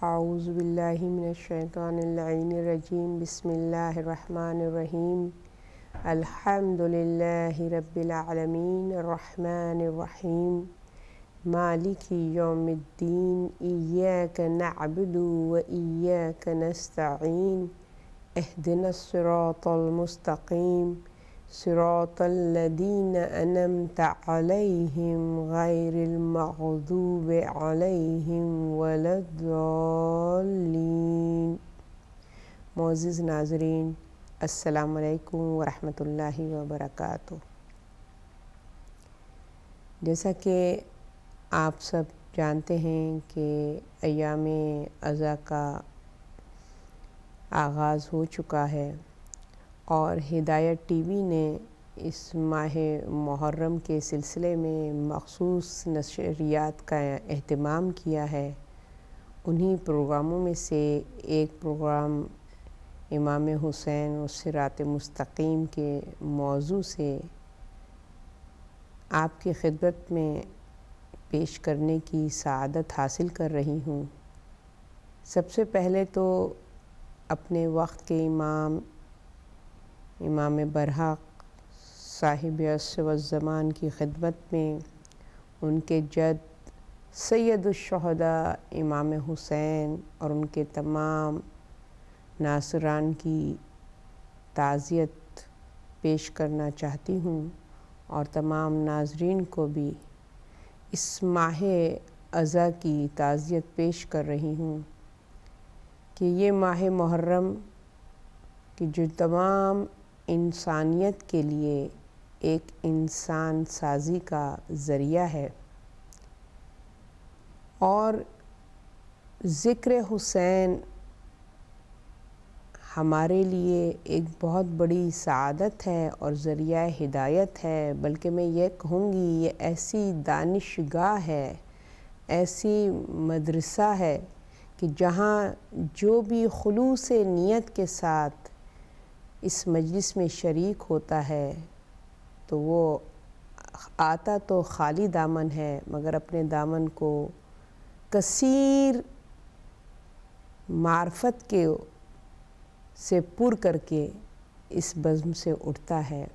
اعوذ باللہ من الشیطان اللعین الرجیم بسم اللہ الرحمن الرحیم الحمد للہ رب العالمین الرحمن الرحیم مالک یوم الدین ایاک نعبد و ایاک نستعین اہدنا الصراط المستقیم صراط الذین انعمت علیہم غیر المغضوب علیہم ولا الضالین۔ معزز ناظرین، السلام علیکم ورحمۃ اللہ وبرکاتہ۔ جیسا کہ آپ سب جانتے ہیں کہ ایام اضحیٰ کا آغاز ہو چکا ہے اور ہدایت ٹی وی نے اس ماہ محرم کے سلسلے میں مخصوص نشریات کا اہتمام کیا ہے۔ انہی پروگراموں میں سے ایک پروگرام امام حسین و صراط مستقیم کے موضوع سے آپ کی خدمت میں پیش کرنے کی سعادت حاصل کر رہی ہوں۔ سب سے پہلے تو اپنے وقت کے امام برحق صاحب عصر والزمان کی خدمت میں ان کے جد سید الشہداء امام حسین اور ان کے تمام ناصران کی تعزیت پیش کرنا چاہتی ہوں اور تمام ناظرین کو بھی اس ماہ اضحیٰ کی تعزیت پیش کر رہی ہوں کہ یہ ماہ محرم کہ جو تمام انسانیت کے لیے ایک انسان سازی کا ذریعہ ہے اور ذکر حسین ہمارے لیے ایک بہت بڑی سعادت ہے اور ذریعہ ہدایت ہے، بلکہ میں یہ کہوں گی یہ ایسی دانشگاہ ہے، ایسی مدرسہ ہے کہ جہاں جو بھی خلوص نیت کے ساتھ اس مجلس میں شریک ہوتا ہے تو وہ آتا تو خالی دامن ہے مگر اپنے دامن کو کثیر معرفت کے سے پر کر کے اس بزم سے اٹھتا ہے۔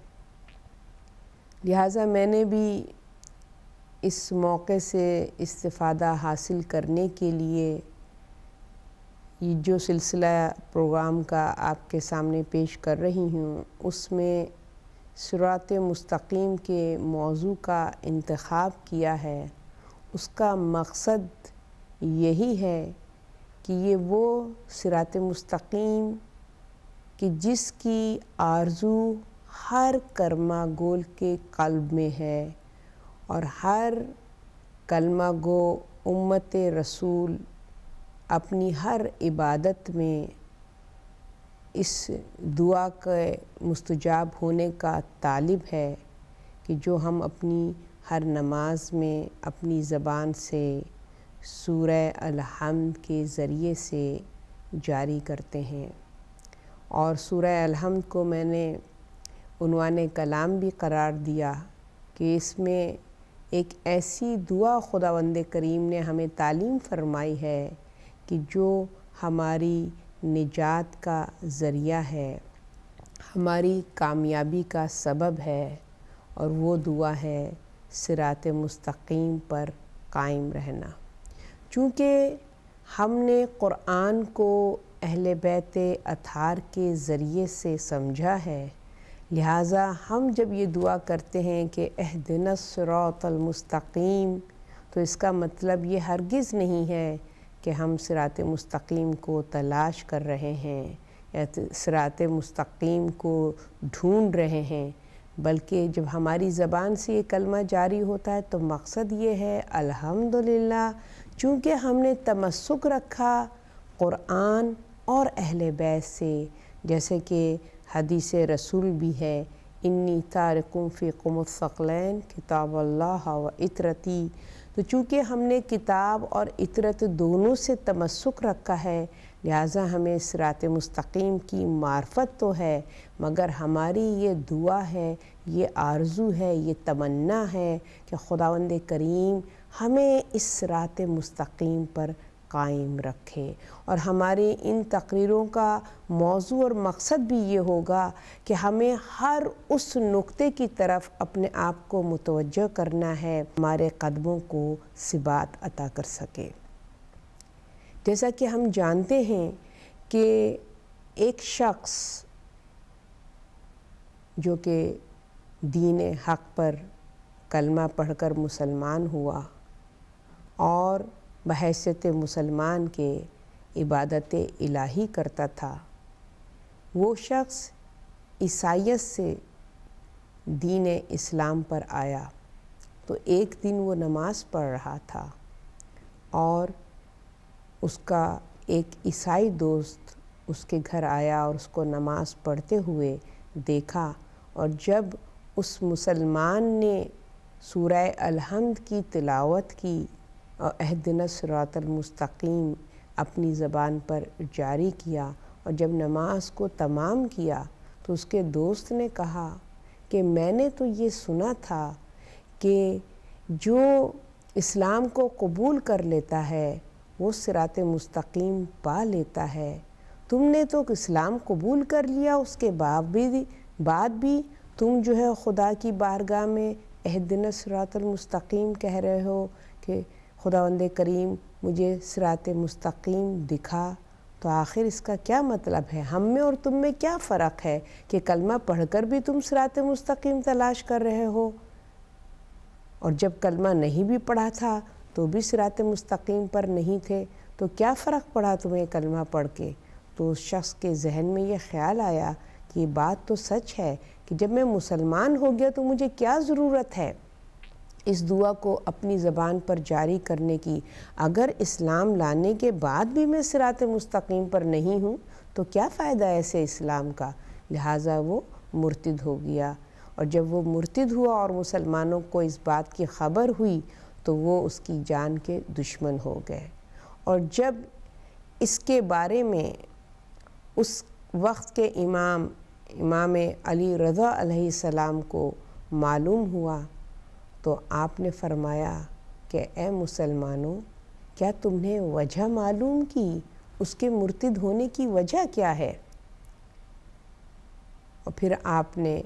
لہٰذا میں نے بھی اس موقع سے استفادہ حاصل کرنے کے لیے یہ جو سلسلہ پروگرام کا آپ کے سامنے پیش کر رہی ہوں اس میں صراط مستقیم کے موضوع کا انتخاب کیا ہے۔ اس کا مقصد یہی ہے کہ یہ وہ صراط مستقیم کہ جس کی آرزو ہر کلمہ گول کے قلب میں ہے اور ہر کلمہ گو امت رسول اپنی ہر عبادت میں اس دعا کے مستجاب ہونے کا طالب ہے کہ جو ہم اپنی ہر نماز میں اپنی زبان سے سورہ الحمد کے ذریعے سے جاری کرتے ہیں، اور سورہ الحمد کو میں نے عنوان کلام بھی قرار دیا کہ اس میں ایک ایسی دعا خداوند کریم نے ہمیں تعلیم فرمائی ہے کہ جو ہماری نجات کا ذریعہ ہے، ہماری کامیابی کا سبب ہے، اور وہ دعا ہے صراط مستقیم پر قائم رہنا۔ چونکہ ہم نے قرآن کو اہل بیت اطہار کے ذریعے سے سمجھا ہے، لہٰذا ہم جب یہ دعا کرتے ہیں کہ اہدنا الصراط المستقیم تو اس کا مطلب یہ ہرگز نہیں ہے کہ ہم صراط مستقیم کو تلاش کر رہے ہیں یا صراط مستقیم کو ڈھونڈ رہے ہیں، بلکہ جب ہماری زبان سے یہ کلمہ جاری ہوتا ہے تو مقصد یہ ہے الحمدللہ، چونکہ ہم نے تمسک رکھا قرآن اور اہل بیت سے، جیسے کہ حدیث رسول بھی ہے انی تارک فیکم الثقلین کتاب اللہ و عطرتی۔ تو چونکہ ہم نے کتاب اور عطرت دونوں سے تمسک رکھا ہے لہٰذا ہمیں صراط مستقیم کی معرفت تو ہے، مگر ہماری یہ دعا ہے، یہ آرزو ہے، یہ تمنا ہے کہ خداوند کریم ہمیں اس صراط مستقیم پر قائم رکھیں۔ اور ہماری ان تقریروں کا موضوع اور مقصد بھی یہ ہوگا کہ ہمیں ہر اس نقطے کی طرف اپنے آپ کو متوجہ کرنا ہے ہمارے قدموں کو ثبات عطا کر سکے۔ جیسا کہ ہم جانتے ہیں کہ ایک شخص جو کہ دین حق پر کلمہ پڑھ کر مسلمان ہوا اور بحیثیت مسلمان کے عبادت الہی کرتا تھا، وہ شخص عیسائیت سے دین اسلام پر آیا تو ایک دن وہ نماز پڑھ رہا تھا اور اس کا ایک عیسائی دوست اس کے گھر آیا اور اس کو نماز پڑھتے ہوئے دیکھا، اور جب اس مسلمان نے سورہ الحمد کی تلاوت کی اور اہدنا الصراط المستقیم اپنی زبان پر جاری کیا اور جب نماز کو تمام کیا تو اس کے دوست نے کہا کہ میں نے تو یہ سنا تھا کہ جو اسلام کو قبول کر لیتا ہے وہ صراط مستقیم پا لیتا ہے، تم نے تو اسلام قبول کر لیا، اس کے بعد بھی تم جو ہے خدا کی بارگاہ میں اہدنا الصراط المستقیم کہہ رہے ہو کہ خداوند کریم مجھے صراط مستقیم دکھا۔ تو آخر اس کا کیا مطلب ہے؟ ہم میں اور تم میں کیا فرق ہے کہ کلمہ پڑھ کر بھی تم صراط مستقیم تلاش کر رہے ہو، اور جب کلمہ نہیں بھی پڑھا تھا تو بھی صراط مستقیم پر نہیں تھے، تو کیا فرق پڑا تمہیں کلمہ پڑھ کے؟ تو اس شخص کے ذہن میں یہ خیال آیا کہ یہ بات تو سچ ہے کہ جب میں مسلمان ہو گیا تو مجھے کیا ضرورت ہے اس دعا کو اپنی زبان پر جاری کرنے کی؟ اگر اسلام لانے کے بعد بھی میں صراط مستقیم پر نہیں ہوں تو کیا فائدہ ایسے اسلام کا؟ لہٰذا وہ مرتد ہو گیا، اور جب وہ مرتد ہوا اور مسلمانوں کو اس بات کی خبر ہوئی تو وہ اس کی جان کے دشمن ہو گئے۔ اور جب اس کے بارے میں اس وقت کے امام علی رضا علیہ السلام کو معلوم ہوا تو آپ نے فرمایا کہ اے مسلمانوں، کیا تم نے وجہ معلوم کی؟ اس کے مرتد ہونے کی وجہ کیا ہے؟ اور پھر آپ نے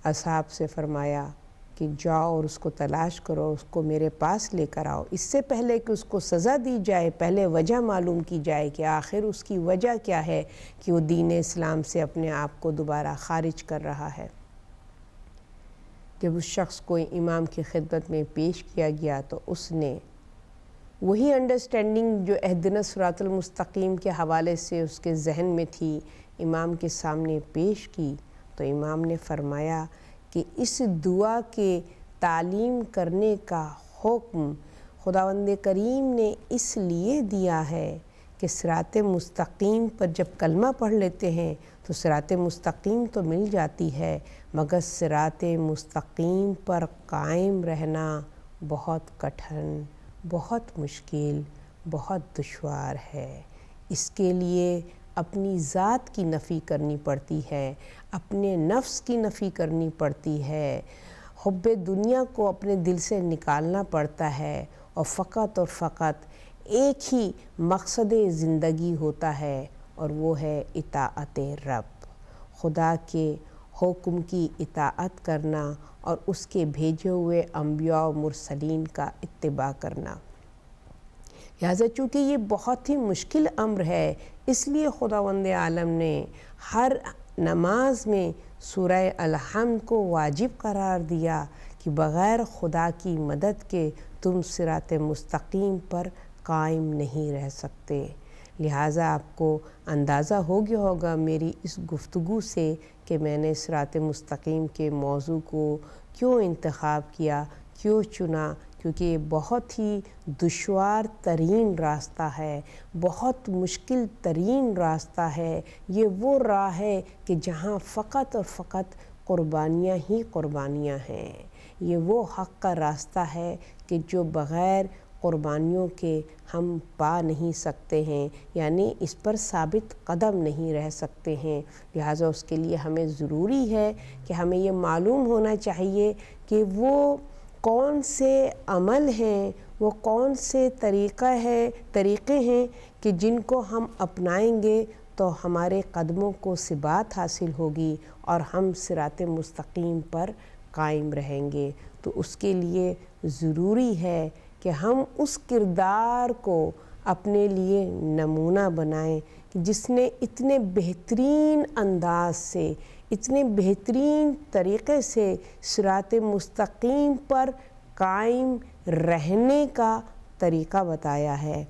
اصحاب سے فرمایا کہ جاؤ اور اس کو تلاش کرو، اس کو میرے پاس لے کر آؤ، اس سے پہلے کہ اس کو سزا دی جائے پہلے وجہ معلوم کی جائے کہ آخر اس کی وجہ کیا ہے کہ وہ دین اسلام سے اپنے آپ کو دوبارہ خارج کر رہا ہے۔ جب اس شخص کو امام کی خدمت میں پیش کیا گیا تو اس نے وہی انڈرسٹینڈنگ جو اہدنا الصراط المستقیم کے حوالے سے اس کے ذہن میں تھی امام کے سامنے پیش کی، تو امام نے فرمایا کہ اس دعا کے تعلیم کرنے کا حکم خداوند کریم نے اس لیے دیا ہے کہ صراط مستقیم پر جب کلمہ پڑھ لیتے ہیں تو صراط مستقیم تو مل جاتی ہے، مگر صراط مستقیم پر قائم رہنا بہت کٹھن، بہت مشکل، بہت دشوار ہے۔ اس کے لیے اپنی ذات کی نفی کرنی پڑتی ہے، اپنے نفس کی نفی کرنی پڑتی ہے، حب دنیا کو اپنے دل سے نکالنا پڑتا ہے، اور فقط ایک ہی مقصد زندگی ہوتا ہے، اور وہ ہے اطاعت رب، خدا کے حکم کی اطاعت کرنا اور اس کے بھیجے ہوئے انبیاء و مرسلین کا اتباع کرنا۔ لہٰذا چونکہ یہ بہت ہی مشکل امر ہے، اس لیے خداوند عالم نے ہر نماز میں سورہ الحمد کو واجب قرار دیا کہ بغیر خدا کی مدد کے تم صراط مستقیم پر قائم نہیں رہ سکتے۔ لہٰذا آپ کو اندازہ ہو گیا ہوگا میری اس گفتگو سے کہ میں نے صراط مستقیم کے موضوع کو کیوں انتخاب کیا، کیوں چنا، کیونکہ یہ بہت ہی دشوار ترین راستہ ہے، بہت مشکل ترین راستہ ہے۔ یہ وہ راہ ہے کہ جہاں فقط اور فقط قربانیاں ہی قربانیاں ہیں۔ یہ وہ حق کا راستہ ہے کہ جو بغیر قربانیوں کے ہم پا نہیں سکتے ہیں، یعنی اس پر ثابت قدم نہیں رہ سکتے ہیں۔ لہٰذا اس کے لیے ہمیں ضروری ہے کہ ہمیں یہ معلوم ہونا چاہیے کہ وہ کون سے عمل ہیں، وہ کون سے طریقے ہیں کہ جن کو ہم اپنائیں گے تو ہمارے قدموں کو ثبات حاصل ہوگی اور ہم صراط مستقیم پر قائم رہیں گے۔ تو اس کے لیے ضروری ہے کہ ہم اس کردار کو اپنے لیے نمونہ بنائیں کہ جس نے اتنے بہترین انداز سے، اتنے بہترین طریقے سے صراط مستقیم پر قائم رہنے کا طریقہ بتایا ہے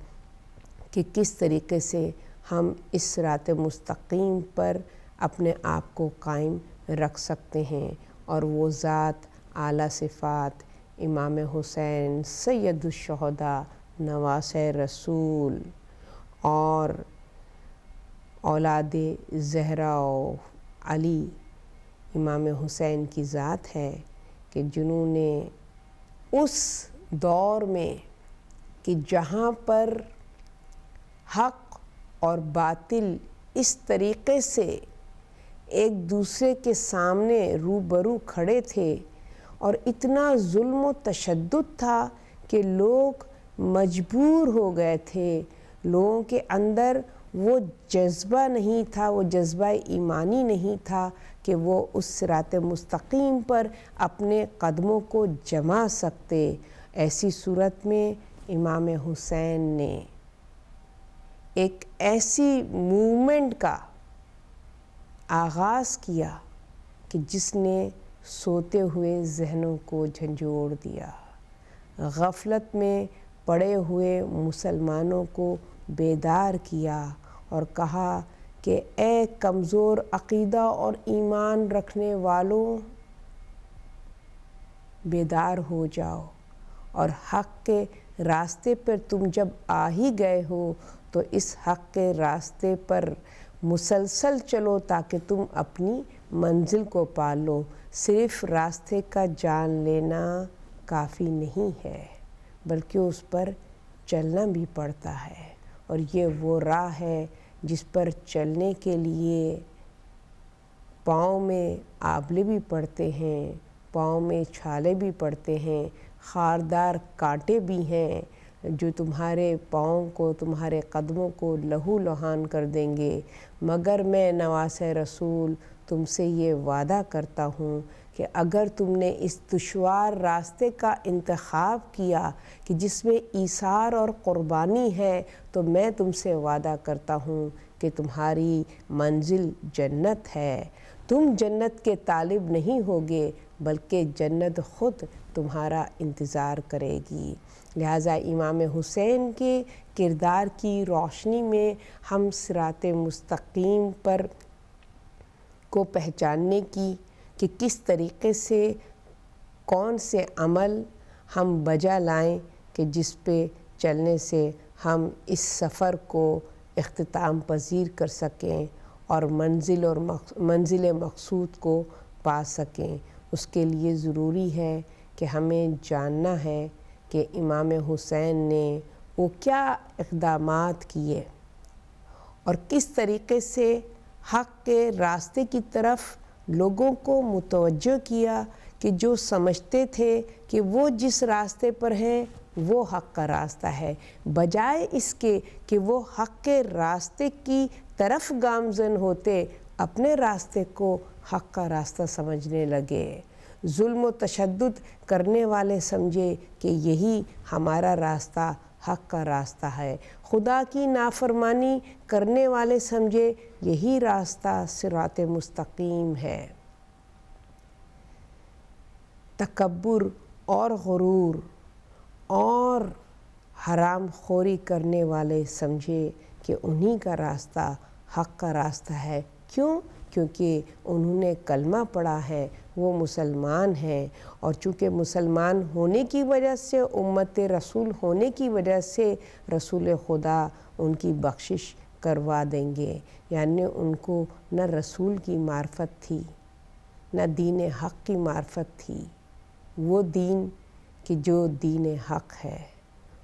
کہ کس طریقے سے ہم اس صراط مستقیم پر اپنے آپ کو قائم رکھ سکتے ہیں۔ اور وہ ذات اعلیٰ صفات امام حسین سید الشہداء نواسۂ رسول اور اولاد زہرا و علی امام حسین کی ذات ہے کہ جنہوں نے اس دور میں کہ جہاں پر حق اور باطل اس طریقے سے ایک دوسرے کے سامنے روبرو کھڑے تھے اور اتنا ظلم و تشدد تھا کہ لوگ مجبور ہو گئے تھے، لوگوں کے اندر وہ جذبہ نہیں تھا، وہ جذبہ ایمانی نہیں تھا کہ وہ اس صراط مستقیم پر اپنے قدموں کو جما سکتے۔ ایسی صورت میں امام حسین نے ایک ایسی موومنٹ کا آغاز کیا کہ جس نے سوتے ہوئے ذہنوں کو جھنجھوڑ دیا، غفلت میں پڑے ہوئے مسلمانوں کو بیدار کیا اور کہا کہ اے کمزور عقیدہ اور ایمان رکھنے والوں، بیدار ہو جاؤ اور حق کے راستے پر تم جب آ ہی گئے ہو تو اس حق کے راستے پر مسلسل چلو تاکہ تم اپنی منزل کو پا لو۔ صرف راستے کا جان لینا کافی نہیں ہے بلکہ اس پر چلنا بھی پڑتا ہے، اور یہ وہ راہ ہے جس پر چلنے کے لیے پاؤں میں آبلے بھی پڑتے ہیں، پاؤں میں چھالے بھی پڑتے ہیں، خاردار کانٹے بھی ہیں جو تمہارے پاؤں کو، تمہارے قدموں کو لہو لہان کر دیں گے۔ مگر میں نواسۂ رسول تم سے یہ وعدہ کرتا ہوں کہ اگر تم نے اس دشوار راستے کا انتخاب کیا کہ جس میں ایثار اور قربانی ہے، تو میں تم سے وعدہ کرتا ہوں کہ تمہاری منزل جنت ہے۔ تم جنت کے طالب نہیں ہوگے بلکہ جنت خود تمہارا انتظار کرے گی۔ لہٰذا امام حسین کے کردار کی روشنی میں ہم صراط مستقیم پر کو پہچاننے کی کہ کس طریقے سے کون سے عمل ہم بجا لائیں کہ جس پہ چلنے سے ہم اس سفر کو اختتام پذیر کر سکیں اور منزل مقصود کو پا سکیں۔ اس کے لیے ضروری ہے کہ ہمیں جاننا ہے کہ امام حسین نے وہ کیا اقدامات کیے اور کس طریقے سے حق کے راستے کی طرف لوگوں کو متوجہ کیا کہ جو سمجھتے تھے کہ وہ جس راستے پر ہیں وہ حق کا راستہ ہے، بجائے اس کے کہ وہ حق کے راستے کی طرف گامزن ہوتے اپنے راستے کو حق کا راستہ سمجھنے لگے۔ ظلم و تشدد کرنے والے سمجھے کہ یہی ہمارا راستہ حق کا راستہ ہے، خدا کی نافرمانی کرنے والے سمجھے یہی راستہ صراط مستقیم ہے۔ تکبر اور غرور اور حرام خوری کرنے والے سمجھے کہ انہی کا راستہ حق کا راستہ ہے۔ کیوں؟ کیونکہ انہوں نے کلمہ پڑھا ہے، وہ مسلمان ہیں، اور چونکہ مسلمان ہونے کی وجہ سے، امت رسول ہونے کی وجہ سے رسول خدا ان کی بخشش کروا دیں گے۔ یعنی ان کو نہ رسول کی معرفت تھی، نہ دین حق کی معرفت تھی۔ وہ دین کہ جو دین حق ہے،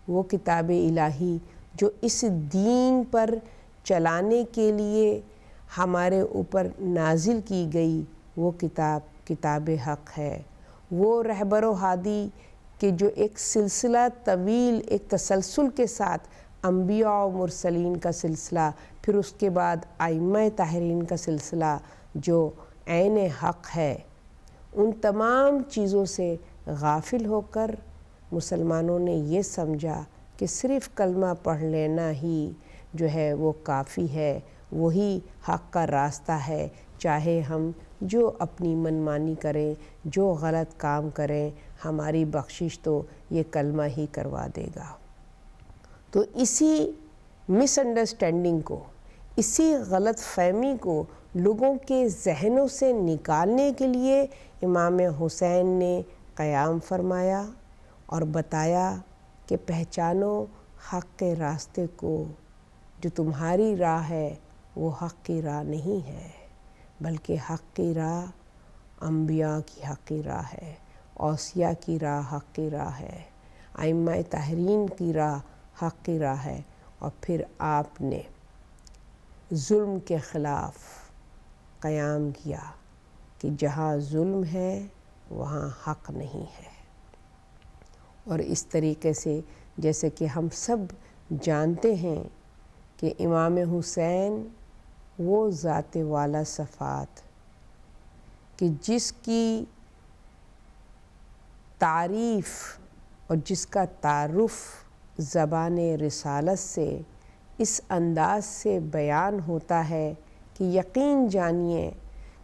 وہ کتاب الہی جو اس دین پر چلانے کے لیے ہمارے اوپر نازل کی گئی، وہ کتاب حق ہے۔ وہ رہبر و ہادی کہ جو ایک سلسلہ طویل، ایک تسلسل کے ساتھ انبیاء و مرسلین کا سلسلہ، پھر اس کے بعد ائمہ طاہرین کا سلسلہ جو عین حق ہے، ان تمام چیزوں سے غافل ہو کر مسلمانوں نے یہ سمجھا کہ صرف کلمہ پڑھ لینا ہی جو ہے وہ کافی ہے، وہی حق کا راستہ ہے، چاہے ہم جو اپنی منمانی کریں، جو غلط کام کریں، ہماری بخشش تو یہ کلمہ ہی کروا دے گا۔ تو اسی مس انڈرسٹینڈنگ کو، اسی غلط فہمی کو لوگوں کے ذہنوں سے نکالنے کے لیے امام حسین نے قیام فرمایا اور بتایا کہ پہچانو حق کے راستے کو، جو تمہاری راہ ہے وہ حق کی راہ نہیں ہے، بلکہ حق کی راہ انبیاء کی حق کی راہ ہے، اوصیاء کی راہ حق کی راہ ہے، ائمہ طاہرین کی راہ حق کی راہ ہے۔ اور پھر آپ نے ظلم کے خلاف قیام کیا کہ جہاں ظلم ہے وہاں حق نہیں ہے۔ اور اس طریقے سے جیسے کہ ہم سب جانتے ہیں کہ امام حسین وہ ذات والا صفات کہ جس کی تعریف اور جس کا تعارف زبان رسالت سے اس انداز سے بیان ہوتا ہے کہ یقین جانیے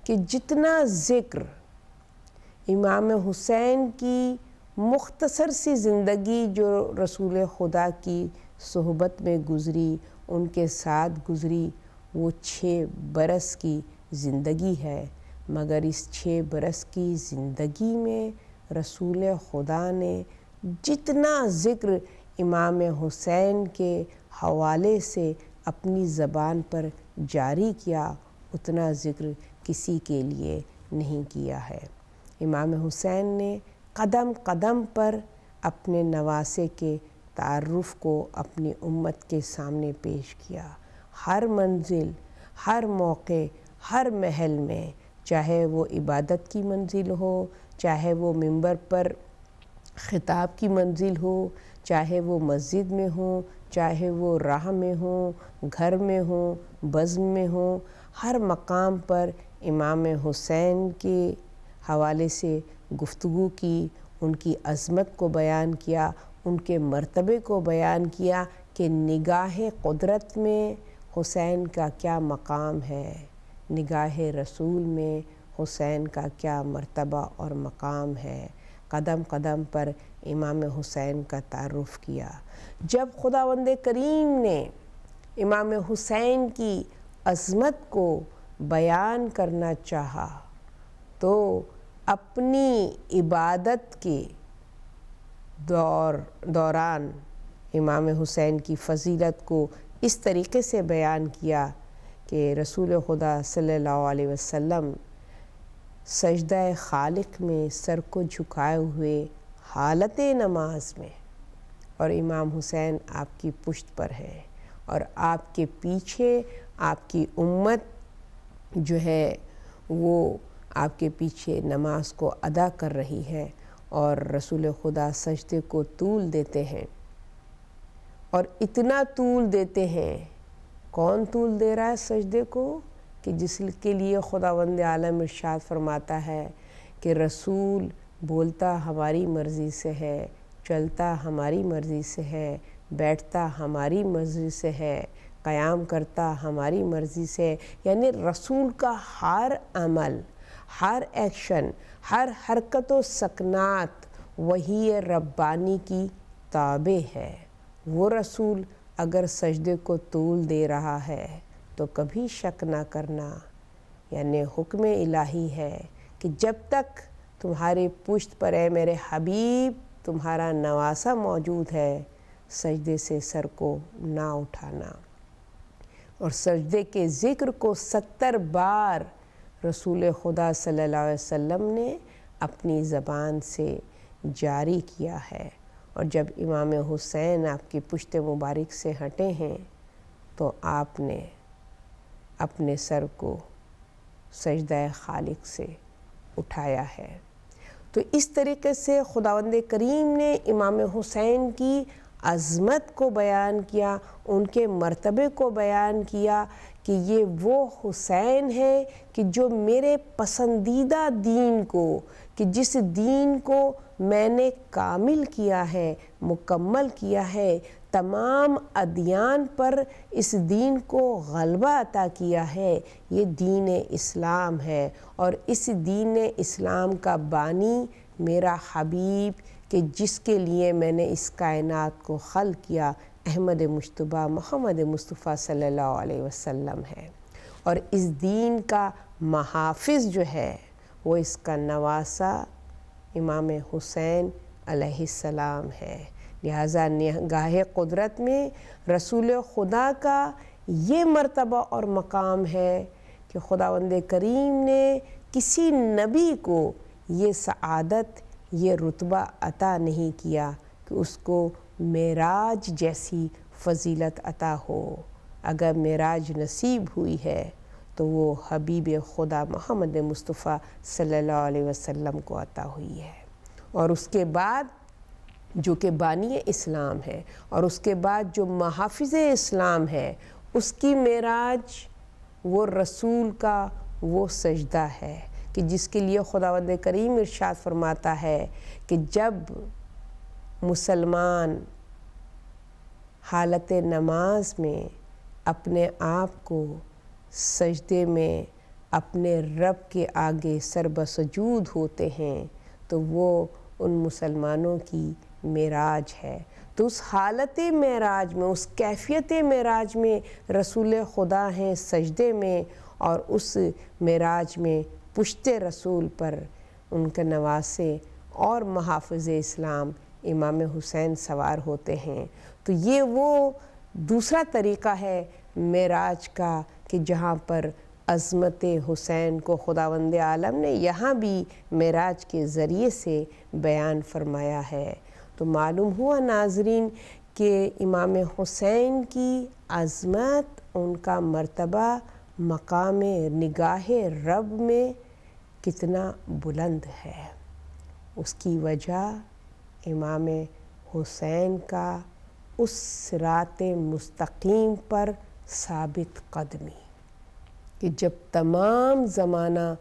کہ جتنا ذکر امام حسین کی مختصر سی زندگی جو رسول خدا کی صحبت میں گزری، ان کے ساتھ گزری، وہ 6 برس کی زندگی ہے، مگر اس 6 برس کی زندگی میں رسول خدا نے جتنا ذکر امام حسین کے حوالے سے اپنی زبان پر جاری کیا، اتنا ذکر کسی کے لیے نہیں کیا ہے۔ امام حسین نے قدم قدم پر اپنے نواسے کے تعارف کو اپنی امت کے سامنے پیش کیا، ہر منزل، ہر موقع، ہر محل میں، چاہے وہ عبادت کی منزل ہو، چاہے وہ منبر پر خطاب کی منزل ہو، چاہے وہ مسجد میں ہو، چاہے وہ راہ میں ہو، گھر میں ہو، بزم میں ہو، ہر مقام پر امام حسین کے حوالے سے گفتگو کی، ان کی عظمت کو بیان کیا، ان کے مرتبے کو بیان کیا کہ نگاہ قدرت میں حسین کا کیا مقام ہے، نگاہ رسول میں حسین کا کیا مرتبہ اور مقام ہے۔ قدم قدم پر امام حسین کا تعارف کیا۔ جب خداوند کریم نے امام حسین کی عظمت کو بیان کرنا چاہا تو اپنی عبادت کے دوران امام حسین کی فضیلت کو اس طریقے سے بیان کیا کہ رسول خدا صلی اللہ علیہ وسلم سجدہ خالق میں سر کو جھکائے ہوئے حالت نماز میں، اور امام حسین آپ کی پشت پر ہے، اور آپ کے پیچھے آپ کی امت جو ہے وہ آپ کے پیچھے نماز کو ادا کر رہی ہے، اور رسول خدا سجدے کو طول دیتے ہیں، اور اتنا طول دیتے ہیں۔ کون طول دے رہا ہے سجدے کو؟ کہ جس کے لیے خداوند عالم ارشاد فرماتا ہے کہ رسول بولتا ہماری مرضی سے ہے، چلتا ہماری مرضی سے ہے، بیٹھتا ہماری مرضی سے ہے، قیام کرتا ہماری مرضی سے، یعنی رسول کا ہر عمل، ہر ایکشن، ہر حرکت و سکنات وحی ربانی کی تابع ہے۔ وہ رسول اگر سجدے کو طول دے رہا ہے تو کبھی شک نہ کرنا، یعنی حکم الہی ہے کہ جب تک تمہارے پشت پر ہے میرے حبیب تمہارا نواسہ موجود ہے، سجدے سے سر کو نہ اٹھانا۔ اور سجدے کے ذکر کو 70 بار رسول خدا صلی اللہ علیہ وسلم نے اپنی زبان سے جاری کیا ہے۔ اور جب امام حسین آپ کی پشت مبارک سے ہٹے ہیں تو آپ نے اپنے سر کو سجدہ خالق سے اٹھایا ہے۔ تو اس طریقے سے خداوند کریم نے امام حسین کی عظمت کو بیان کیا، ان کے مرتبے کو بیان کیا کہ یہ وہ حسین ہے کہ جو میرے پسندیدہ دین کو، کہ جس دین کو میں نے کامل کیا ہے، مکمل کیا ہے، تمام ادیان پر اس دین کو غلبہ عطا کیا ہے، یہ دین اسلام ہے۔ اور اس دین اسلام کا بانی میرا حبیب، کہ جس کے لیے میں نے اس کائنات کو خلق کیا، احمد مجتبیٰ محمد مصطفیٰ صلی اللہ علیہ وسلم ہے۔ اور اس دین کا محافظ جو ہے وہ اس کا نواسہ امام حسین علیہ السلام ہے۔ لہٰذا نگاہ قدرت میں رسول خدا کا یہ مرتبہ اور مقام ہے کہ خداوند کریم نے کسی نبی کو یہ سعادت، یہ رتبہ عطا نہیں کیا کہ اس کو معراج جیسی فضیلت عطا ہو۔ اگر معراج نصیب ہوئی ہے تو وہ حبیب خدا محمد مصطفیٰ صلی اللہ علیہ وسلم کو عطا ہوئی ہے۔ اور اس کے بعد جو کہ بانی اسلام ہے، اور اس کے بعد جو محافظ اسلام ہے، اس کی معراج وہ رسول کا وہ سجدہ ہے کہ جس کے لیے خداوند کریم ارشاد فرماتا ہے کہ جب مسلمان حالت نماز میں اپنے آپ کو سجدے میں اپنے رب کے آگے سر بسجود ہوتے ہیں تو وہ ان مسلمانوں کی معراج ہے۔ تو اس حالت معراج میں، اس کیفیت معراج میں رسول خدا ہیں سجدے میں، اور اس معراج میں پشت رسول پر ان کے نواسے اور محافظ اسلام امام حسین سوار ہوتے ہیں۔ تو یہ وہ دوسرا طریقہ ہے معراج کا کہ جہاں پر عظمت حسین کو خداوند عالم نے یہاں بھی معراج کے ذریعے سے بیان فرمایا ہے۔ تو معلوم ہوا ناظرین کہ امام حسین کی عظمت، ان کا مرتبہ مقام نگاہ رب میں کتنا بلند ہے۔ اس کی وجہ امام حسین کا اس صراط مستقیم پر ثابت قدمی، کہ جب تمام زمانہ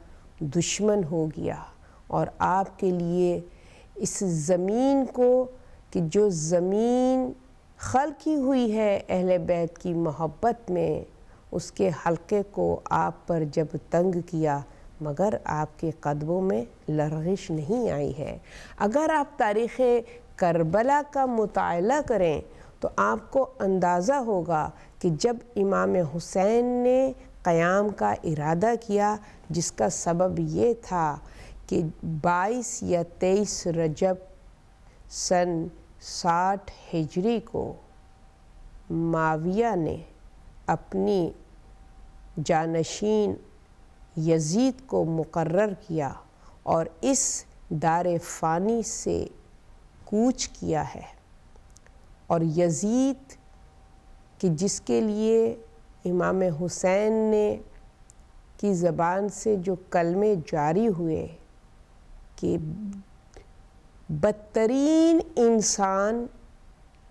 دشمن ہو گیا اور آپ کے لیے اس زمین کو، کہ جو زمین خلق کی ہوئی ہے اہل بیت کی محبت میں، اس کے حلقے کو آپ پر جب تنگ کیا، مگر آپ کے قدموں میں لرزش نہیں آئی ہے۔ اگر آپ تاریخ کربلا کا مطالعہ کریں تو آپ کو اندازہ ہوگا کہ جب امام حسین نے قیام کا ارادہ کیا، جس کا سبب یہ تھا کہ 22 یا 23 رجب سن 60 ہجری کو معاویہ نے اپنی جانشین یزید کو مقرر کیا اور اس دار فانی سے کوچ کیا ہے۔ اور یزید کہ جس کے لیے امام حسین نے کی زبان سے جو کلمے جاری ہوئے کہ بدترین انسان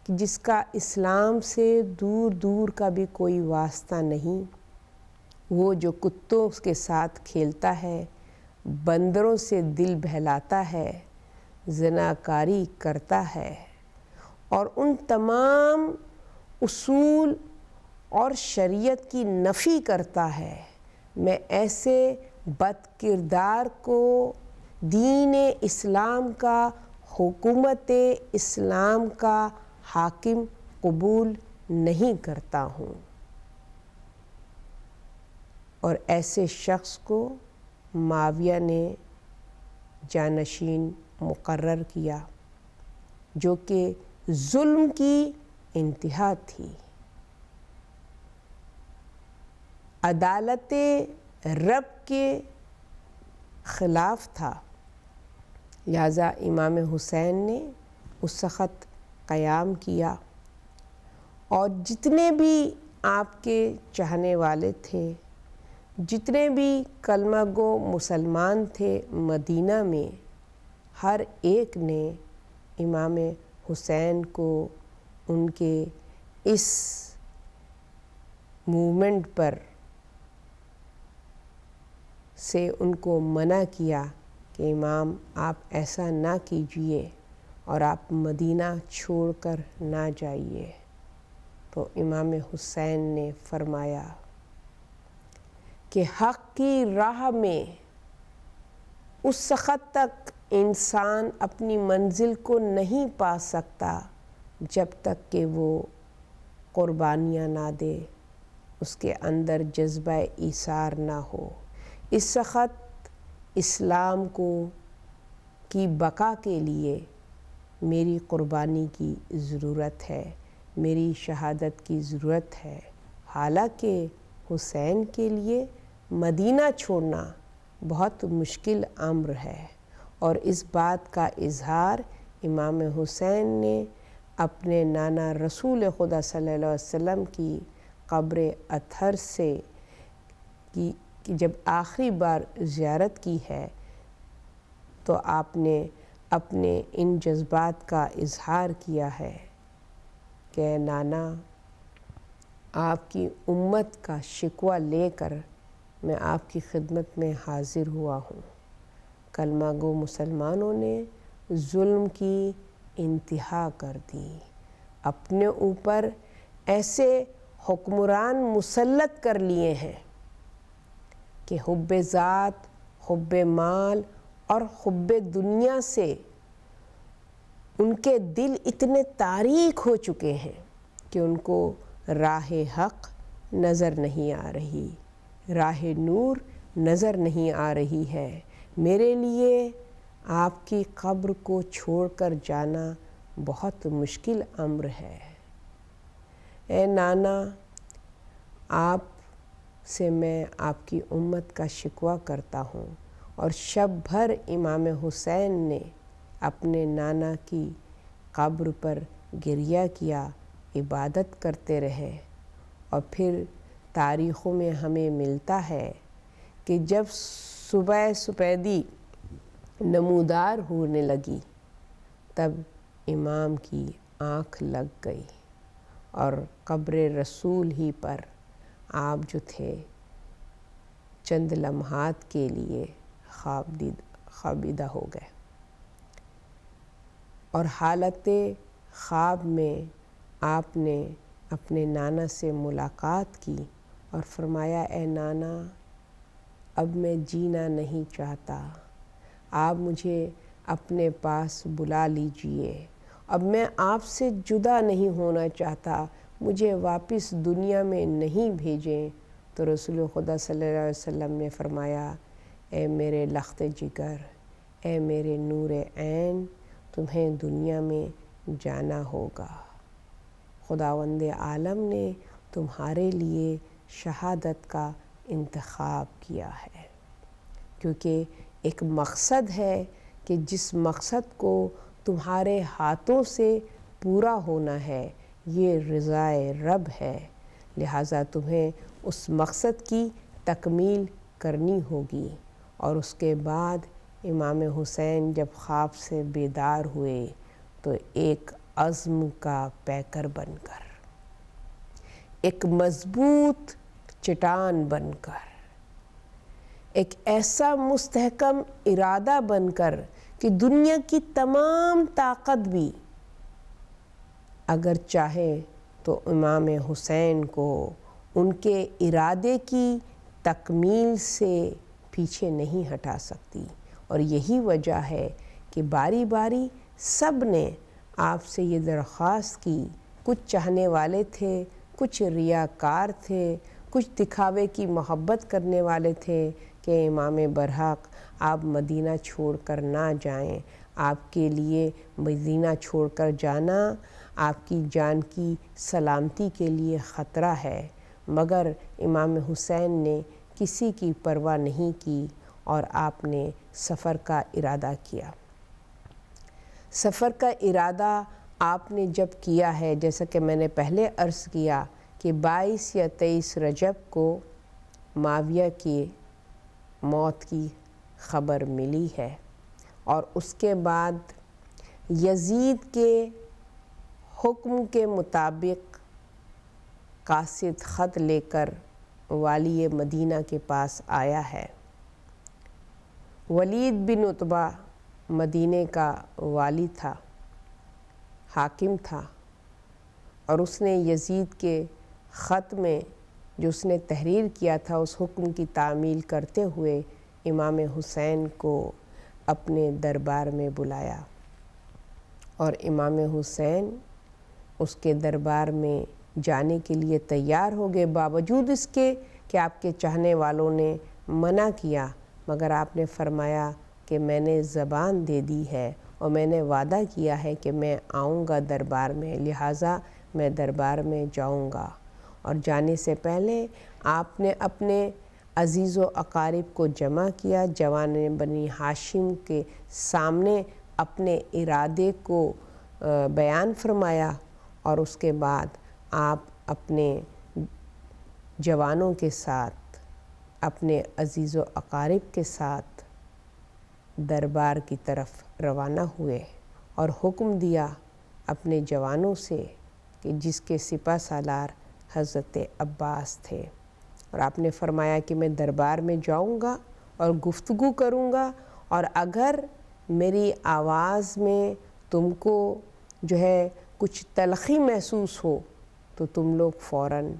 جس کا اسلام سے دور دور کا بھی کوئی واسطہ نہیں، وہ جو کتوں کے ساتھ کھیلتا ہے، بندروں سے دل بہلاتا ہے، زناکاری کرتا ہے، اور ان تمام اصول اور شریعت کی نفی کرتا ہے، میں ایسے بد کردار کو دین اسلام کا، حکومت اسلام کا حاکم قبول نہیں کرتا ہوں۔ اور ایسے شخص کو معاویہ نے جانشین مقرر کیا، جو کہ ظلم کی انتہا تھی، عدالت رب کے خلاف تھا۔ لہٰذا امام حسین نے اس وقت قیام کیا، اور جتنے بھی آپ کے چاہنے والے تھے، جتنے بھی کلمہ گو مسلمان تھے مدینہ میں، ہر ایک نے امام حسین کو ان کے اس موومنٹ پر سے ان کو منع کیا کہ امام آپ ایسا نہ کیجیے اور آپ مدینہ چھوڑ کر نہ جائیے۔ تو امام حسین نے فرمایا کہ حق کی راہ میں اس وقت تک انسان اپنی منزل کو نہیں پا سکتا جب تک کہ وہ قربانیاں نہ دے، اس کے اندر جذبہ ایثار نہ ہو۔ اس وقت اسلام کی بقا کے لیے میری قربانی کی ضرورت ہے، میری شہادت کی ضرورت ہے۔ حالانکہ حسین کے لیے مدینہ چھوڑنا بہت مشکل امر ہے، اور اس بات کا اظہار امام حسین نے اپنے نانا رسول خدا صلی اللہ علیہ وسلم کی قبر اطہر سے جب آخری بار زیارت کی ہے تو آپ نے اپنے ان جذبات کا اظہار کیا ہے کہ اے نانا، آپ کی امت کا شکوہ لے کر میں آپ کی خدمت میں حاضر ہوا ہوں۔ کلمہ گو مسلمانوں نے ظلم کی انتہا کر دی، اپنے اوپر ایسے حکمران مسلط کر لیے ہیں کہ حب ذات، حب مال اور حب دنیا سے ان کے دل اتنے تاریک ہو چکے ہیں کہ ان کو راہ حق نظر نہیں آ رہی، راہ نور نظر نہیں آ رہی ہے۔ میرے لیے آپ کی قبر کو چھوڑ کر جانا بہت مشکل امر ہے۔ اے نانا، آپ سے میں آپ کی امت کا شکوہ کرتا ہوں۔ اور شب بھر امام حسین نے اپنے نانا کی قبر پر گریہ کیا، عبادت کرتے رہے، اور پھر تاریخوں میں ہمیں ملتا ہے کہ جب صبح سپیدی نمودار ہونے لگی تب امام کی آنکھ لگ گئی اور قبر رسول ہی پر آپ جو تھے چند لمحات کے لیے خوابیدہ ہو گئے، اور حالت خواب میں آپ نے اپنے نانا سے ملاقات کی اور فرمایا اے نانا، اب میں جینا نہیں چاہتا، آپ مجھے اپنے پاس بلا لیجئے، اب میں آپ سے جدا نہیں ہونا چاہتا، مجھے واپس دنیا میں نہیں بھیجیں۔ تو رسول خدا صلی اللہ علیہ وسلم نے فرمایا اے میرے لخت جگر، اے میرے نور عین، تمہیں دنیا میں جانا ہوگا، خداوند عالم نے تمہارے لیے شہادت کا انتخاب کیا ہے، کیونکہ ایک مقصد ہے کہ جس مقصد کو تمہارے ہاتھوں سے پورا ہونا ہے، یہ رضائے رب ہے، لہٰذا تمہیں اس مقصد کی تکمیل کرنی ہوگی۔ اور اس کے بعد امام حسین جب خواب سے بیدار ہوئے تو ایک عزم کا پیکر بن کر، ایک مضبوط چٹان بن کر، ایک ایسا مستحکم ارادہ بن کر کہ دنیا کی تمام طاقت بھی اگر چاہے تو امام حسین کو ان کے ارادے کی تکمیل سے پیچھے نہیں ہٹا سکتی۔ اور یہی وجہ ہے کہ باری باری سب نے آپ سے یہ درخواست کی، کچھ چاہنے والے تھے، کچھ ریاکار تھے، کچھ دکھاوے کی محبت کرنے والے تھے کہ امام برحق آپ مدینہ چھوڑ کر نہ جائیں، آپ کے لیے مدینہ چھوڑ کر جانا آپ کی جان کی سلامتی کے لیے خطرہ ہے۔ مگر امام حسین نے کسی کی پرواہ نہیں کی اور آپ نے سفر کا ارادہ کیا۔ سفر کا ارادہ آپ نے جب کیا ہے، جیسا کہ میں نے پہلے عرض کیا کہ 22 یا 23 رجب کو معاویہ کی موت کی خبر ملی ہے، اور اس کے بعد یزید کے حکم کے مطابق قاصد خط لے کر والی مدینہ کے پاس آیا ہے۔ ولید بن عتبہ مدینہ کا والی تھا، حاکم تھا، اور اس نے یزید کے خط میں جو اس نے تحریر کیا تھا اس حکم کی تعمیل کرتے ہوئے امام حسین کو اپنے دربار میں بلایا، اور امام حسین اس کے دربار میں جانے کے لیے تیار ہو گئے، باوجود اس کے کہ آپ کے چاہنے والوں نے منع کیا، مگر آپ نے فرمایا کہ میں نے زبان دے دی ہے اور میں نے وعدہ کیا ہے کہ میں آؤں گا دربار میں، لہٰذا میں دربار میں جاؤں گا۔ اور جانے سے پہلے آپ نے اپنے عزیز و اقارب کو جمع کیا، جوان بنی ہاشم کے سامنے اپنے ارادے کو بیان فرمایا، اور اس کے بعد آپ اپنے جوانوں کے ساتھ، اپنے عزیز و اقارب کے ساتھ دربار کی طرف روانہ ہوئے، اور حکم دیا اپنے جوانوں سے کہ جس کے سپہ سالار حضرت عباس تھے، اور آپ نے فرمایا کہ میں دربار میں جاؤں گا اور گفتگو کروں گا، اور اگر میری آواز میں تم کو جو ہے کچھ تلخی محسوس ہو تو تم لوگ فوراً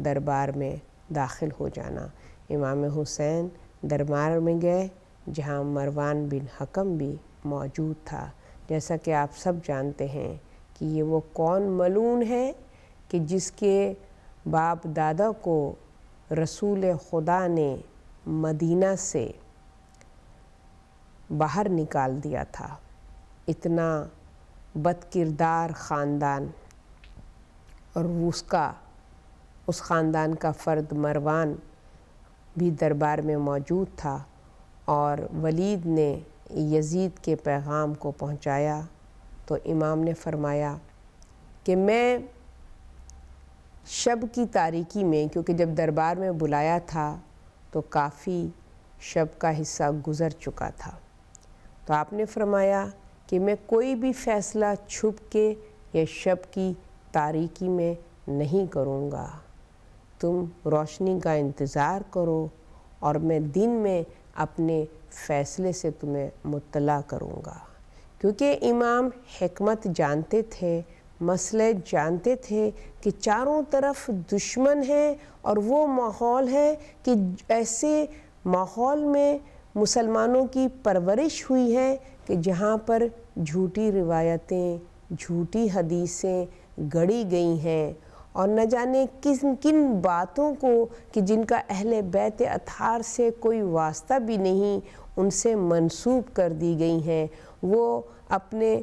دربار میں داخل ہو جانا۔ امام حسین دربار میں گئے جہاں مروان بن حکم بھی موجود تھا۔ جیسا کہ آپ سب جانتے ہیں کہ یہ وہ کون ملعون ہے کہ جس کے باپ دادا کو رسول خدا نے مدینہ سے باہر نکال دیا تھا۔ اتنا بد کردار خاندان، اور اس خاندان کا فرد مروان بھی دربار میں موجود تھا، اور ولید نے یزید کے پیغام کو پہنچایا تو امام نے فرمایا کہ میں شب کی تاریکی میں، کیونکہ جب دربار میں بلایا تھا تو کافی شب کا حصہ گزر چکا تھا، تو آپ نے فرمایا کہ میں کوئی بھی فیصلہ چھپ کے یا شب کی تاریکی میں نہیں کروں گا، تم روشنی کا انتظار کرو اور میں دن میں اپنے فیصلے سے تمہیں مطلع کروں گا۔ کیونکہ امام حکمت جانتے تھے، مصلحت جانتے تھے کہ چاروں طرف دشمن ہیں، اور وہ ماحول ہے کہ ایسے ماحول میں مسلمانوں کی پرورش ہوئی ہے کہ جہاں پر جھوٹی روایتیں، جھوٹی حدیثیں گڑھی گئی ہیں، اور نہ جانے کن کن باتوں کو کہ جن کا اہل بیت اطہار سے کوئی واسطہ بھی نہیں ان سے منسوب کر دی گئی ہیں۔ وہ اپنے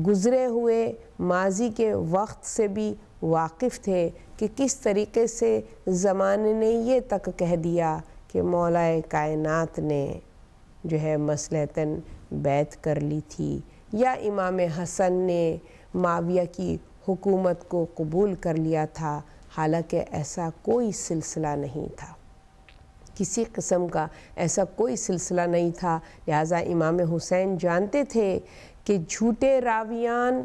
گزرے ہوئے ماضی کے وقت سے بھی واقف تھے کہ کس طریقے سے زمانے نے یہ تک کہہ دیا کہ مولا کائنات نے جو ہے مصلحتاً بیعت کر لی تھی، یا امام حسن نے معاویہ کی حکومت کو قبول کر لیا تھا، حالانکہ ایسا کوئی سلسلہ نہیں تھا، کسی قسم کا ایسا کوئی سلسلہ نہیں تھا۔ لہٰذا امام حسین جانتے تھے کہ جھوٹے راویان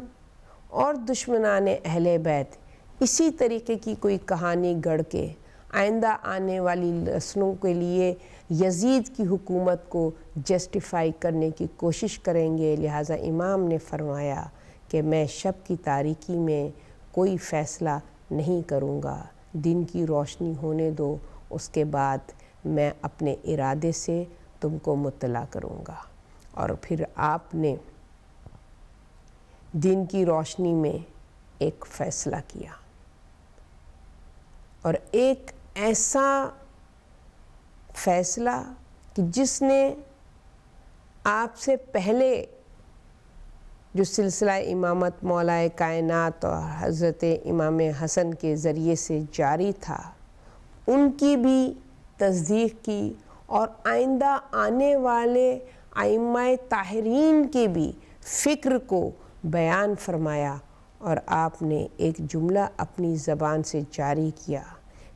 اور دشمنان اہل بیت اسی طریقے کی کوئی کہانی گڑھ کے آئندہ آنے والی نسلوں کے لیے یزید کی حکومت کو جسٹیفائی کرنے کی کوشش کریں گے۔ لہٰذا امام نے فرمایا کہ میں شب کی تاریکی میں کوئی فیصلہ نہیں کروں گا، دن کی روشنی ہونے دو، اس کے بعد میں اپنے ارادے سے تم کو مطلع کروں گا۔ اور پھر آپ نے دن کی روشنی میں ایک فیصلہ کیا، اور ایک ایسا فیصلہ کہ جس نے آپ سے پہلے جو سلسلہ امامت مولا کائنات اور حضرت امام حسن کے ذریعے سے جاری تھا ان کی بھی تصدیق کی، اور آئندہ آنے والے ائمہ طاہرین کے بھی فکر کو بیان فرمایا، اور آپ نے ایک جملہ اپنی زبان سے جاری کیا۔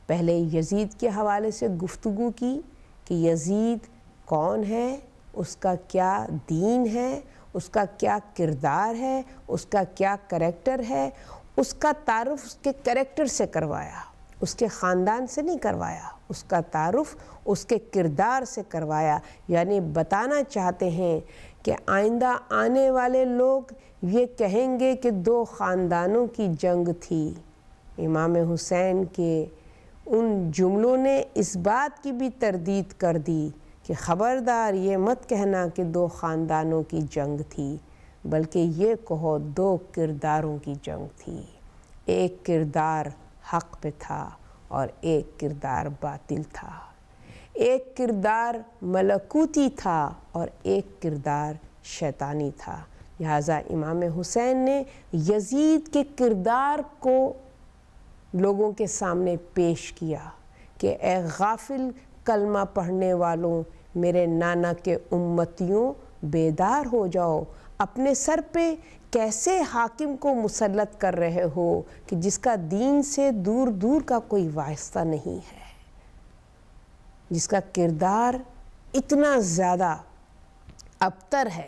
پہلے یزید کے حوالے سے گفتگو کی کہ یزید کون ہے اس کا کیا دین ہے، اس کا کیا کردار ہے، اس کا کیا کریکٹر ہے، اس کا تعارف اس کے کریکٹر سے کروایا، اس کے خاندان سے نہیں کروایا، اس کا تعارف اس کے کردار سے کروایا۔ یعنی بتانا چاہتے ہیں کہ آئندہ آنے والے لوگ یہ کہیں گے کہ دو خاندانوں کی جنگ تھی۔ امام حسین کے ان جملوں نے اس بات کی بھی تردید کر دی کہ خبردار یہ مت کہنا کہ دو خاندانوں کی جنگ تھی، بلکہ یہ کہو دو کرداروں کی جنگ تھی۔ ایک کردار حق پہ تھا اور ایک کردار باطل تھا، ایک کردار ملکوتی تھا اور ایک کردار شیطانی تھا۔ لہٰذا امام حسین نے یزید کے کردار کو لوگوں کے سامنے پیش کیا کہ اے غافل کلمہ پڑھنے والوں، میرے نانا کے امتیوں، بیدار ہو جاؤ۔ اپنے سر پہ کیسے حاکم کو مسلط کر رہے ہو کہ جس کا دین سے دور دور کا کوئی واسطہ نہیں ہے، جس کا کردار اتنا زیادہ ابتر ہے،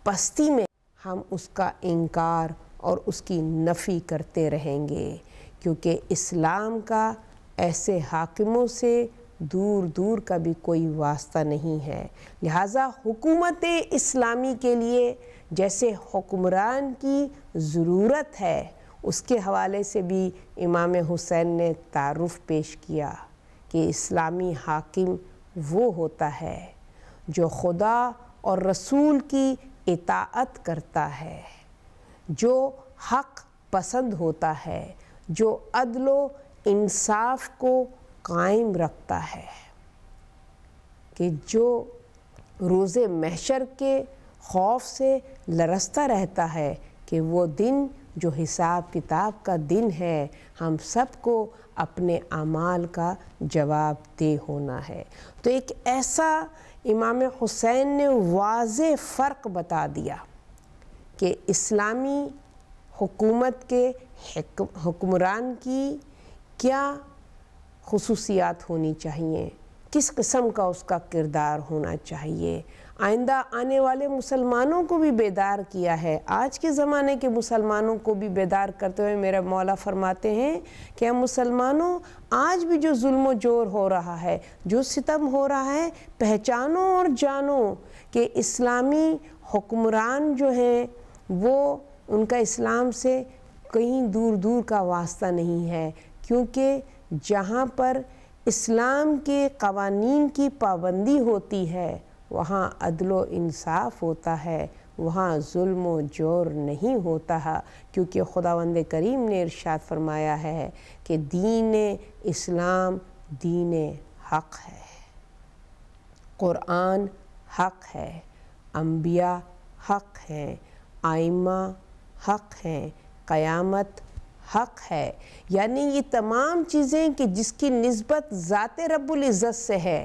پستی میں ہم اس کا انکار اور اس کی نفی کرتے رہیں گے، کیونکہ اسلام کا ایسے حاکموں سے دور دور کا بھی کوئی واسطہ نہیں ہے۔ لہٰذا حکومت اسلامی کے لیے جیسے حکمران کی ضرورت ہے، اس کے حوالے سے بھی امام حسین نے تعارف پیش کیا کہ اسلامی حاکم وہ ہوتا ہے جو خدا اور رسول کی اطاعت کرتا ہے، جو حق پسند ہوتا ہے، جو عدل و انصاف کو قائم رکھتا ہے، کہ جو روز محشر کے خوف سے لرزتا رہتا ہے کہ وہ دن جو حساب کتاب کا دن ہے، ہم سب کو اپنے اعمال کا جواب دہ ہونا ہے۔ تو ایک ایسا امام حسین نے واضح فرق بتا دیا کہ اسلامی حکومت کے حکمران کی کیا خصوصیات ہونی چاہیے، کس قسم کا اس کا کردار ہونا چاہیے۔ آئندہ آنے والے مسلمانوں کو بھی بیدار کیا ہے، آج کے زمانے کے مسلمانوں کو بھی بیدار کرتے ہوئے میرا مولا فرماتے ہیں کہ ہم مسلمانوں، آج بھی جو ظلم و جور ہو رہا ہے، جو ستم ہو رہا ہے، پہچانو اور جانو کہ اسلامی حکمران جو ہیں وہ ان کا اسلام سے کہیں دور دور کا واسطہ نہیں ہے، کیونکہ جہاں پر اسلام کے قوانین کی پابندی ہوتی ہے وہاں عدل و انصاف ہوتا ہے، وہاں ظلم و جور نہیں ہوتا ہے، کیونکہ خداوند کریم نے ارشاد فرمایا ہے کہ دین اسلام دین حق ہے، قرآن حق ہے، انبیاء حق ہیں، ائمہ حق ہیں، قیامت حق ہے۔ یعنی یہ تمام چیزیں کہ جس کی نسبت ذات رب العزت سے ہے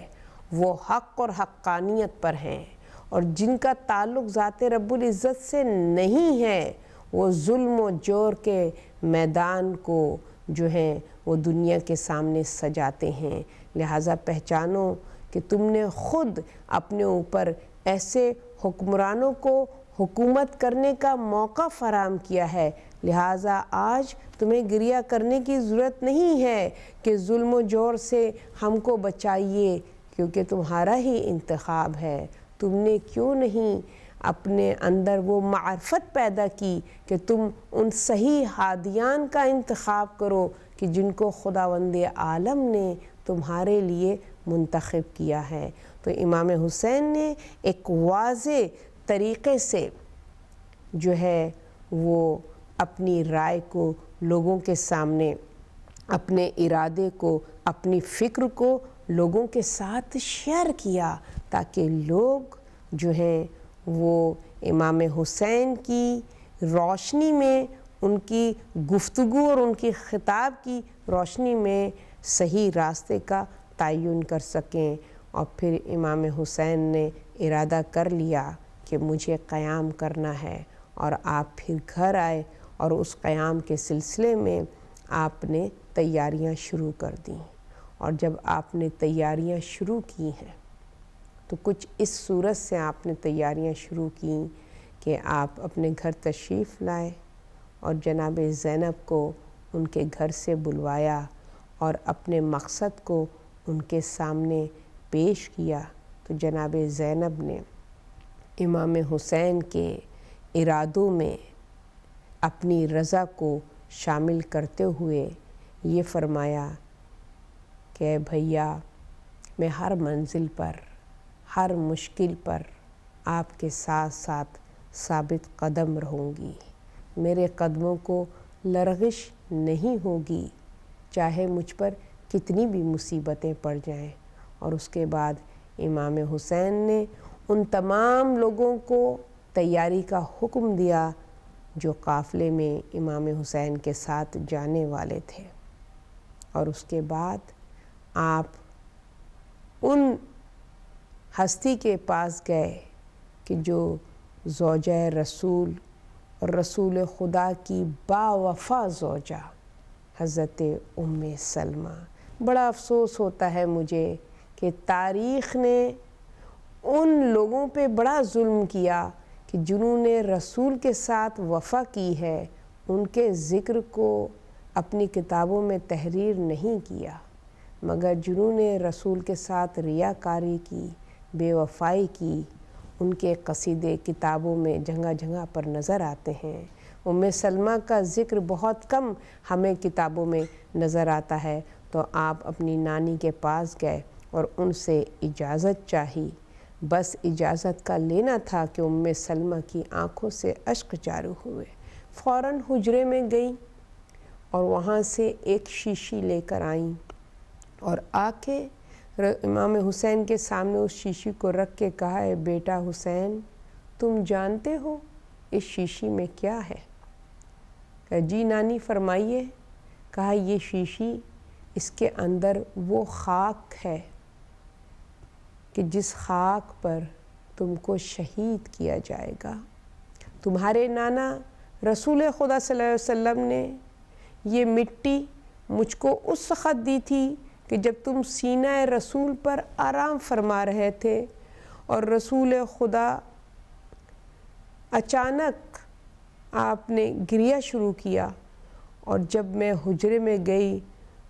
وہ حق اور حقانیت پر ہیں، اور جن کا تعلق ذات رب العزت سے نہیں ہے وہ ظلم و جور کے میدان کو جو ہیں وہ دنیا کے سامنے سجاتے ہیں۔ لہٰذا پہچانو کہ تم نے خود اپنے اوپر ایسے حکمرانوں کو حکومت کرنے کا موقع فراہم کیا ہے، لہٰذا آج تمہیں گریہ کرنے کی ضرورت نہیں ہے کہ ظلم و جور سے ہم کو بچائیے، کیونکہ تمہارا ہی انتخاب ہے۔ تم نے کیوں نہیں اپنے اندر وہ معرفت پیدا کی کہ تم ان صحیح ہادیان کا انتخاب کرو کہ جن کو خداوند عالم نے تمہارے لیے منتخب کیا ہے۔ تو امام حسین نے ایک واضح طریقے سے جو ہے وہ اپنی رائے کو لوگوں کے سامنے، اپنے ارادے کو، اپنی فکر کو لوگوں کے ساتھ شیئر کیا، تاکہ لوگ جو ہیں وہ امام حسین کی روشنی میں، ان کی گفتگو اور ان کی خطاب کی روشنی میں صحیح راستے کا تعین کر سکیں۔ اور پھر امام حسین نے ارادہ کر لیا کہ مجھے قیام کرنا ہے، اور آپ پھر گھر آئے اور اس قیام کے سلسلے میں آپ نے تیاریاں شروع کر دیں۔ اور جب آپ نے تیاریاں شروع کی ہیں تو کچھ اس صورت سے آپ نے تیاریاں شروع کیں کہ آپ اپنے گھر تشریف لائے اور جناب زینب کو ان کے گھر سے بلوایا اور اپنے مقصد کو ان کے سامنے پیش کیا۔ تو جناب زینب نے امام حسین کے ارادوں میں اپنی رضا کو شامل کرتے ہوئے یہ فرمایا کہ اے بھیا، میں ہر منزل پر، ہر مشکل پر آپ کے ساتھ ساتھ ثابت قدم رہوں گی، میرے قدموں کو لرزش نہیں ہوگی، چاہے مجھ پر کتنی بھی مصیبتیں پڑ جائیں۔ اور اس کے بعد امام حسین نے ان تمام لوگوں کو تیاری کا حکم دیا جو قافلے میں امام حسین کے ساتھ جانے والے تھے، اور اس کے بعد آپ ان ہستی کے پاس گئے کہ جو زوجہ رسول اور رسول خدا کی باوفا زوجہ حضرت ام سلمہ۔ بڑا افسوس ہوتا ہے مجھے کہ تاریخ نے ان لوگوں پہ بڑا ظلم کیا کہ جنہوں نے رسول کے ساتھ وفا کی ہے، ان کے ذکر کو اپنی کتابوں میں تحریر نہیں کیا، مگر جنہوں نے رسول کے ساتھ ریاکاری کی، بے وفائی کی، ان کے قصیدے کتابوں میں جگہ جگہ پر نظر آتے ہیں۔ ام سلمہ کا ذکر بہت کم ہمیں کتابوں میں نظر آتا ہے، تو آپ اپنی نانی کے پاس گئے اور ان سے اجازت چاہی۔ بس اجازت کا لینا تھا کہ ام سلمہ کی آنکھوں سے اشک جاری ہوئے، فوراً حجرے میں گئیں اور وہاں سے ایک شیشی لے کر آئیں اور آ کے امام حسین کے سامنے اس شیشی کو رکھ کے کہا، اے بیٹا حسین، تم جانتے ہو اس شیشی میں کیا ہے؟ کہا جی نانی فرمائیے۔ کہا یہ شیشی، اس کے اندر وہ خاک ہے کہ جس خاک پر تم کو شہید کیا جائے گا۔ تمہارے نانا رسول خدا صلی اللہ علیہ وسلم نے یہ مٹی مجھ کو اس وقت دی تھی کہ جب تم سینہ رسول پر آرام فرما رہے تھے اور رسول خدا اچانک آپ نے گریہ شروع کیا، اور جب میں حجرے میں گئی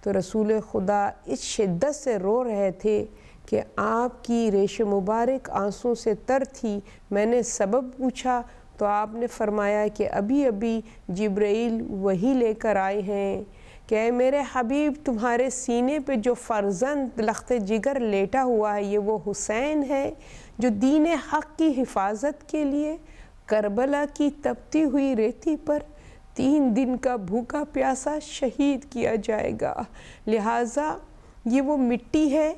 تو رسول خدا اس شدت سے رو رہے تھے کہ آپ کی ریش مبارک آنسوں سے تر تھی۔ میں نے سبب پوچھا تو آپ نے فرمایا کہ ابھی ابھی جبرائیل وحی لے کر آئے ہیں کہ اے میرے حبیب، تمہارے سینے پہ جو فرزند لخت جگر لیٹا ہوا ہے، یہ وہ حسین ہے جو دین حق کی حفاظت کے لیے کربلا کی تپتی ہوئی ریتی پر 3 دن کا بھوکا پیاسا شہید کیا جائے گا۔ لہٰذا یہ وہ مٹی ہے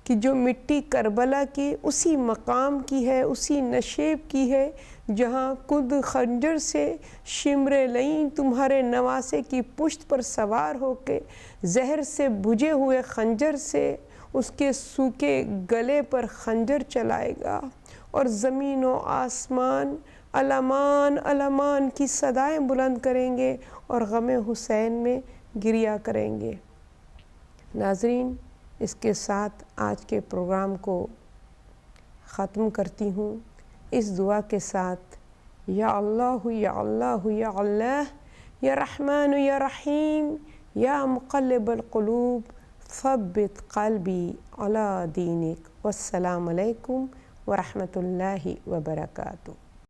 کہ جو مٹی کربلا کے اسی مقام کی ہے، اسی نشیب کی ہے جہاں خود خنجر سے شمر لعین تمہارے نواسے کی پشت پر سوار ہو کے زہر سے بجھے ہوئے خنجر سے اس کے سوکھے گلے پر خنجر چلائے گا، اور زمین و آسمان الامان الامان کی صدائیں بلند کریں گے اور غم حسین میں گریہ کریں گے۔ ناظرین، اس کے ساتھ آج کے پروگرام کو ختم کرتی ہوں اس دعا کے ساتھ، یا اللہ یا اللہ یا اللہ، یا رحمان یا رحیم، یا مقلب القلوب ثبت قلبی علی دینک۔ والسلام علیکم ورحمۃ اللہ وبرکاتہ۔